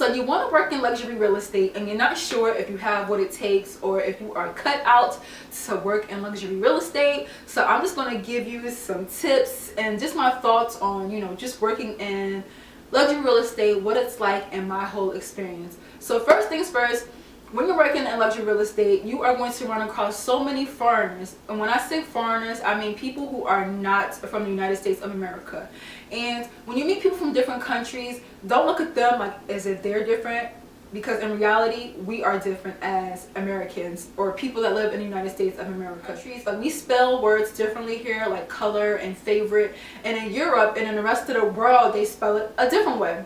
So you want to work in luxury real estate and you're not sure if you have what it takes or if you are cut out to work in luxury real estate. So I'm just going to give you some tips and just my thoughts on, just working in luxury real estate, what it's like, and my whole experience. So first things first, when you're working in luxury real estate, you are going to run across so many foreigners. And when I say foreigners, I mean people who are not from the United States of America. And when you meet people from different countries, don't look at them like as if they're different, because in reality, we are different as Americans or people that live in the United States of America. Like we spell words differently here, like color and favorite. And in Europe and in the rest of the world, they spell it a different way.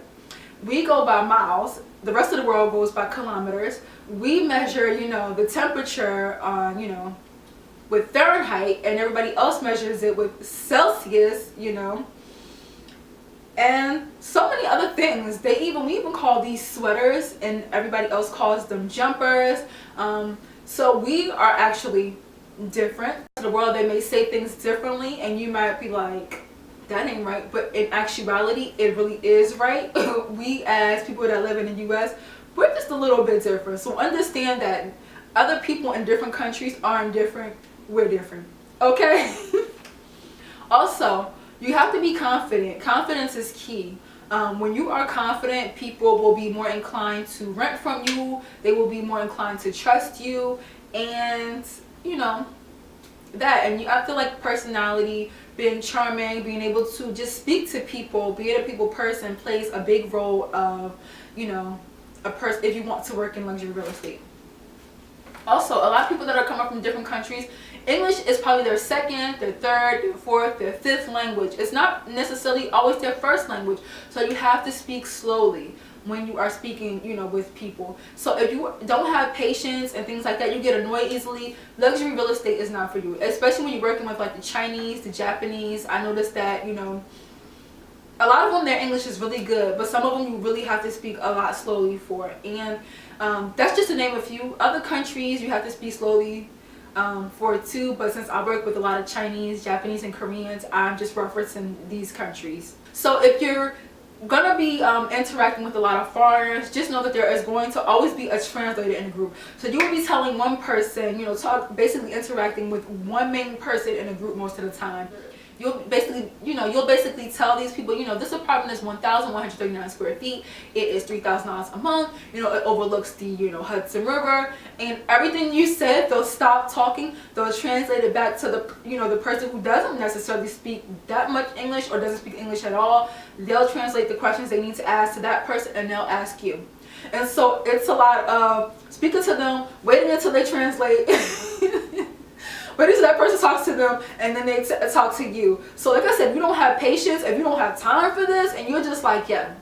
We go by miles. The rest of the world goes by kilometers. We measure, the temperature on, with Fahrenheit, and everybody else measures it with Celsius, and so many other things. We even call these sweaters, and everybody else calls them jumpers. So we are actually different. In the world, they may say things differently, and you might be like, that ain't right, but in actuality, it really is right. We as people that live in the U.S., we're just a little bit different. So understand that other people in different countries aren't different. We're different. Okay? Also, you have to be confident. Confidence is key. When you are confident, people will be more inclined to rent from you. They will be more inclined to trust you. And, and I feel like personality, being charming, being able to just speak to people, being a people person plays a big role of, a person if you want to work in luxury real estate. Also, a lot of people that are coming from different countries, English is probably their second, their third, their fourth, their fifth language. It's not necessarily always their first language. So you have to speak slowly when you are speaking, with people. So if you don't have patience and things like that, you get annoyed easily, luxury real estate is not for you. Especially when you're working with like the Chinese, the Japanese. I noticed that, a lot of them, their English is really good, but some of them you really have to speak a lot slowly for. And that's just to name a few. Other countries you have to speak slowly for too, but since I work with a lot of Chinese, Japanese, and Koreans, I'm just referencing these countries. So if you're gonna be interacting with a lot of foreigners, just know that there is going to always be a translator in the group. So you will be telling one person, basically interacting with one main person in a group most of the time. You'll basically tell these people, this apartment is 1,139 square feet. It is $3,000 a month. It overlooks the, Hudson River, and everything you said, they'll stop talking. They'll translate it back to the, the person who doesn't necessarily speak that much English or doesn't speak English at all. They'll translate the questions they need to ask to that person, and they'll ask you. And so it's a lot of speaking to them, waiting until they translate. But if that person talks to them and then they talk to you. So like I said, if you don't have patience, if you don't have time for this, and you're just like, yeah.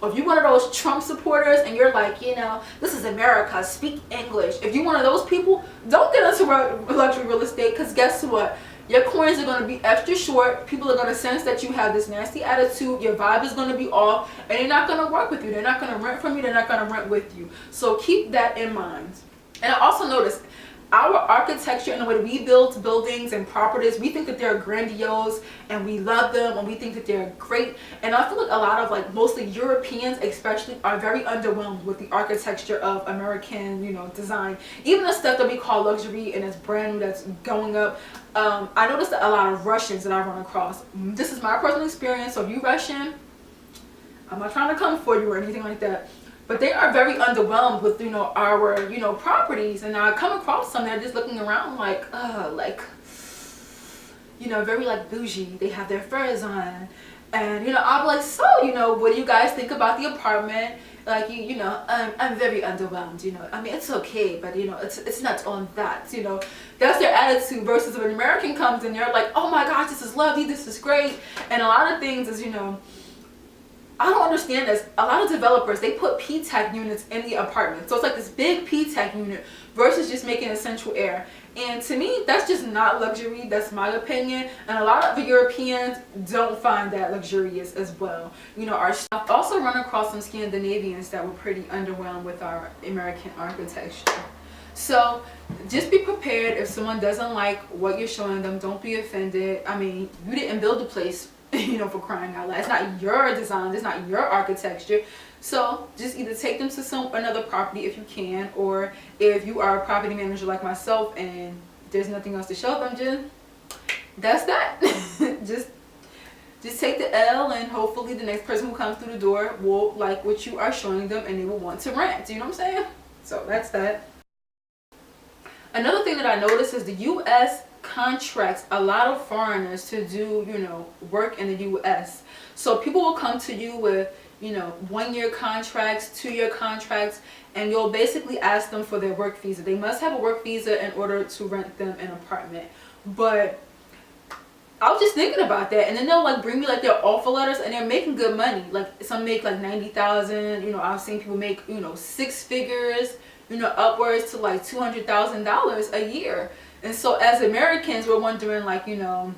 Or if you're one of those Trump supporters and you're like, this is America, speak English. If you're one of those people, don't get into luxury real estate, because guess what? Your coins are going to be extra short. People are going to sense that you have this nasty attitude. Your vibe is going to be off, and they're not going to work with you. They're not going to rent from you. They're not going to rent with you. So keep that in mind. And I also noticed, our architecture and the way we build buildings and properties, we think that they're grandiose and we love them and we think that they're great. And I feel like a lot of mostly Europeans especially are very underwhelmed with the architecture of American, design. Even the stuff that we call luxury and it's brand new, that's going up. I noticed that a lot of Russians that I run across. This is my personal experience. So if you're Russian, I'm not trying to come for you or anything like that. But they are very underwhelmed with, our, properties. And I come across some that are just looking around very bougie. They have their furs on. And, I'll be like, so, what do you guys think about the apartment? Like, I'm very underwhelmed, I mean, it's okay, but, it's not on that, That's their attitude versus when an American comes in, they're like, oh my gosh, this is lovely, this is great. And a lot of things is, I don't understand this. A lot of developers, they put P-TECH units in the apartment. So it's like this big P-TECH unit versus just making a central air. And to me, that's just not luxury. That's my opinion. And a lot of the Europeans don't find that luxurious as well. I've also run across some Scandinavians that were pretty underwhelmed with our American architecture. So just be prepared if someone doesn't like what you're showing them. Don't be offended. I mean, you didn't build the place. you know, for crying out loud. It's not your design, it's not your architecture. So just either take them to another property if you can, or if you are a property manager like myself and there's nothing else to show them, just that's that. just take the L, and hopefully the next person who comes through the door will like what you are showing them and they will want to rent. You know what I'm saying? So that's that. Another thing that I noticed is the U.S. contracts a lot of foreigners to do, you know, work in the U.S. So people will come to you with, you know, 1-year contracts, 2-year contracts, and you'll basically ask them for their work visa. They must have a work visa in order to rent them an apartment. But I was just thinking about that, and then they'll like bring me like their offer letters, and they're making good money. Like some make like 90,000. You know, I've seen people make, you know, 6 figures. You know, upwards to like $200,000 a year. And so as Americans, we're wondering like, you know,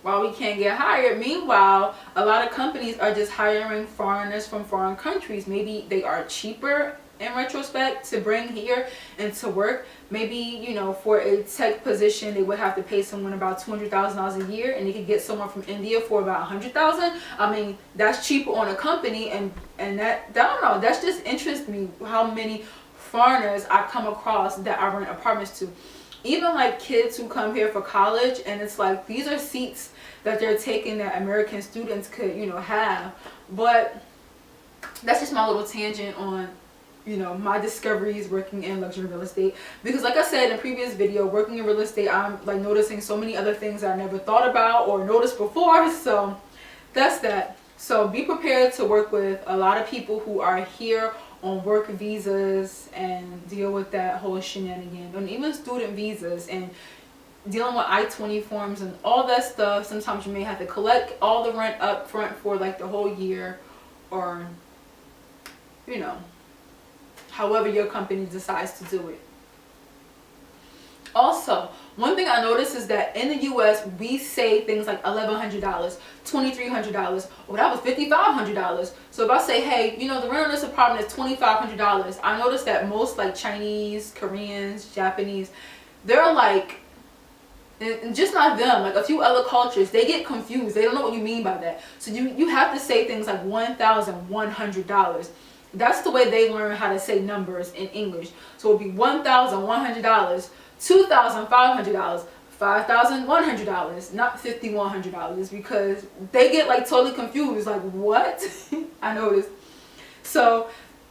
why we can't get hired. Meanwhile, a lot of companies are just hiring foreigners from foreign countries. Maybe they are cheaper in retrospect to bring here and to work. Maybe, you know, for a tech position, they would have to pay someone about $200,000 a year, and they could get someone from India for about $100,000. I mean, that's cheaper on a company, and that, I don't know, that's just interests me how many foreigners I come across that I rent apartments to. Even like kids who come here for college, and it's like these are seats that they're taking that American students could, you know, have. But that's just my little tangent on, you know, my discoveries working in luxury real estate. Because like I said in a previous video, working in real estate, I'm like noticing so many other things that I never thought about or noticed before. So that's that. So be prepared to work with a lot of people who are here on work visas and deal with that whole shenanigan, and even student visas and dealing with I-20 forms and all that stuff. Sometimes you may have to collect all the rent up front for like the whole year, or, you know, however your company decides to do it. Also, one thing I noticed is that in the U.S. we say things like $1,100, $2,300, or that was $5,500. So if I say, hey, you know, the rent on this apartment is $2,500, I noticed that most like Chinese, Koreans, Japanese, they're like, and just not them, like a few other cultures, they get confused. They don't know what you mean by that. So you have to say things like $1,100. That's the way they learn how to say numbers in English. So it would be $1,100, $2,500, $5,100, not $5,100, because they get like totally confused. Like, what? I noticed. So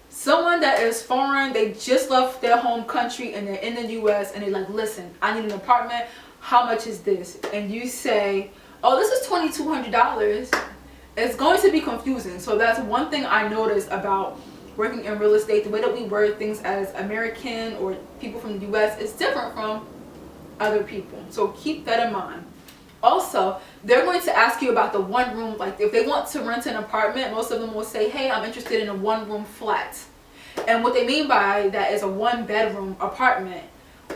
someone that is foreign, they just left their home country and they're in the U.S. and they're like, listen, I need an apartment. How much is this? And you say, oh, this is $2,200. It's going to be confusing. So that's one thing I noticed about working in real estate. The way that we word things as American or people from the U.S. is different from other people. So keep that in mind. Also, they're going to ask you about the one room. Like if they want to rent an apartment, most of them will say, hey, I'm interested in a 1-room flat. And what they mean by that is a 1-bedroom apartment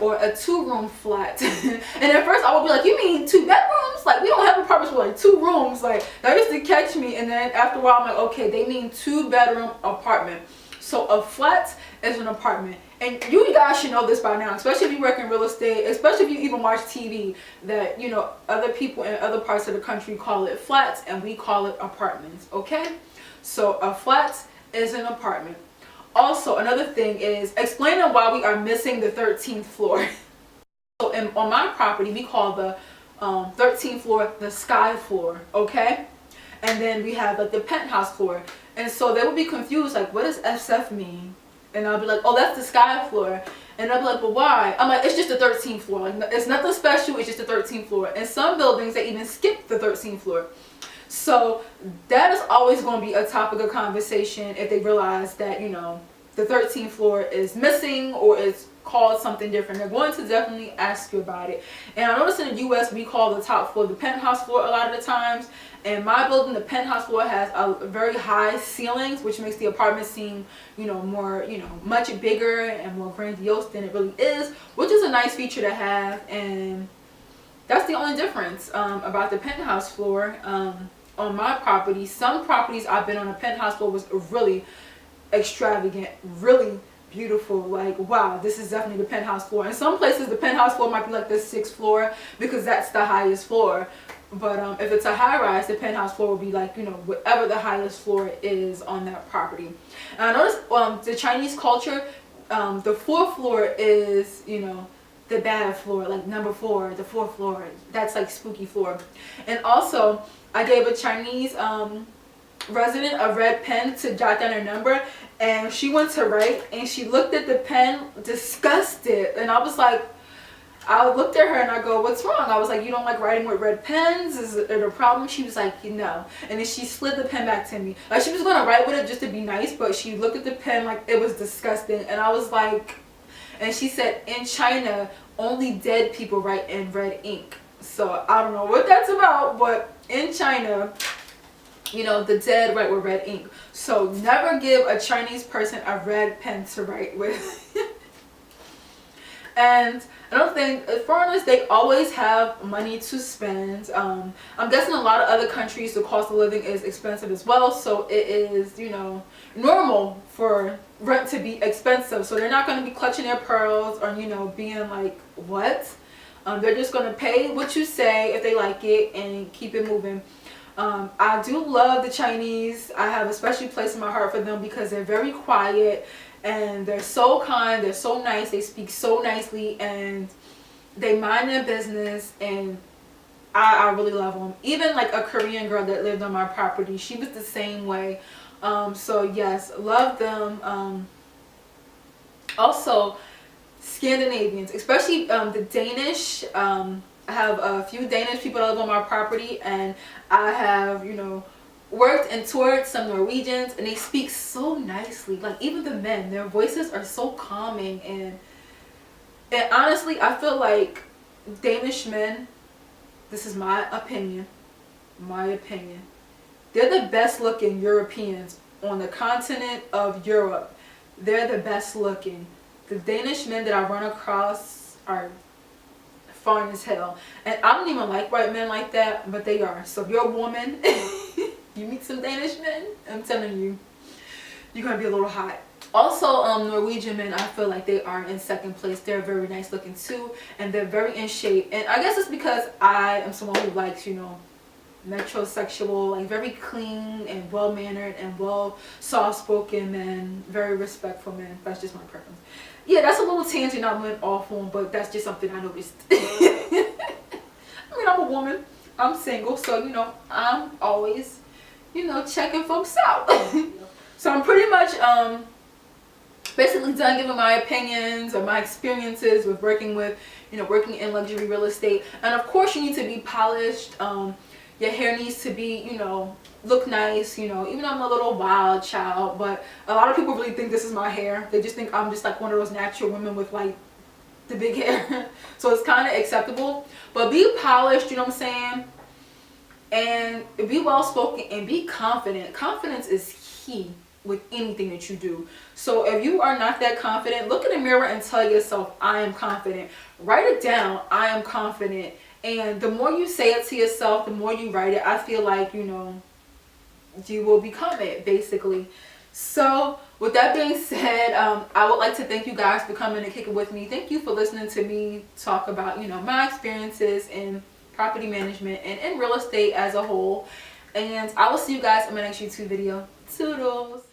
or a 2-room flat. And at first I would be like, you mean 2 bedrooms? Like we don't have apartments with like 2 rooms. Like that used to catch me. And then after a while I'm like, okay, they mean 2-bedroom apartment. So a flat is an apartment. And you guys should know this by now, especially if you work in real estate, especially if you even watch TV, that, you know, other people in other parts of the country call it flats and we call it apartments, okay? So a flat is an apartment. Also, another thing is explaining why we are missing the 13th floor. So on my property, we call the 13th floor the sky floor, okay? And then we have like the penthouse floor. And so they would be confused, like, what does SF mean? And I'll be like, oh, that's the sky floor. And I'll be like, but why? I'm like, it's just the 13th floor. Like, it's nothing special, it's just the 13th floor. And some buildings, they even skip the 13th floor. So that is always going to be a topic of conversation if they realize that, you know, the 13th floor is missing or is called something different. They're going to definitely ask you about it. And I noticed in the U.S. we call the top floor the penthouse floor a lot of the times. In my building, the penthouse floor has a very high ceilings, which makes the apartment seem, you know, more, you know, much bigger and more grandiose than it really is, which is a nice feature to have. And that's the only difference about the penthouse floor on my property. Some properties I've been on, a penthouse floor was really extravagant, really beautiful, like, wow, this is definitely the penthouse floor. In some places the penthouse floor might be like the 6th floor because that's the highest floor. But if it's a high-rise, the penthouse floor will be like, you know, whatever the highest floor is on that property. And I noticed the Chinese culture, the fourth floor is, you know, the bad floor, like number 4, the 4th floor. That's like spooky floor. And also, I gave a Chinese resident a red pen to jot down her number, and she went to write, and she looked at the pen, disgusted, and I was like, I looked at her and I go, what's wrong? I was like, you don't like writing with red pens? Is it a problem? She was like, no. And then she slid the pen back to me. Like, she was going to write with it just to be nice, but she looked at the pen like it was disgusting. And I was like, and she said, in China, only dead people write in red ink. So I don't know what that's about, but in China, you know, the dead write with red ink. So never give a Chinese person a red pen to write with. And another thing, foreigners, they always have money to spend. I'm guessing a lot of other countries, the cost of living is expensive as well. So it is, you know, normal for rent to be expensive. So they're not going to be clutching their pearls or, you know, being like, what? They're just going to pay what you say if they like it and keep it moving. I do love the Chinese. I have a special place in my heart for them because they're very quiet. And they're so kind, they're so nice, they speak so nicely, and they mind their business, and I really love them. Even like a Korean girl that lived on my property, she was the same way. So yes, love them. Also, Scandinavians, especially the Danish. I have a few Danish people that live on my property, and I have, you know, worked and toured some Norwegians, and they speak so nicely. Like, even the men, their voices are so calming, and honestly, I feel like Danish men, this is my opinion, they're the best looking Europeans on the continent of Europe. They're the best looking. The Danish men that I run across are fine as hell, and I don't even like white men like that, but they are. So if you're a woman you meet some Danish men, I'm telling you, you're gonna be a little hot. Also, Norwegian men, I feel like they are in second place. They're very nice looking too, and they're very in shape. And I guess it's because I am someone who likes, you know, metrosexual, like very clean and well mannered and well soft spoken men, very respectful men. That's just my preference. Yeah, that's a little tangent I went off on, but that's just something I noticed. I mean, I'm a woman, I'm single, so you know, I'm always, you know, checking folks out. So I'm pretty much basically done giving my opinions or my experiences with working with, you know, working in luxury real estate. And of course you need to be polished. Your hair needs to be, you know, look nice, you know, even though I'm a little wild child, but a lot of people really think this is my hair. They just think I'm just like one of those natural women with like the big hair. So it's kind of acceptable, but be polished, you know what I'm saying? And be well spoken and be confident. Confidence is key with anything that you do. So if you are not that confident, look in the mirror and tell yourself, I am confident. Write it down, I am confident. And the more you say it to yourself, the more you write it, I feel like, you know, you will become it, basically. So with that being said, I would like to thank you guys for coming and kicking with me. Thank you for listening to me talk about, you know, my experiences in property management and in real estate as a whole. And I will see you guys in my next YouTube video. Toodles.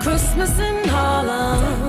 Christmas in Harlem.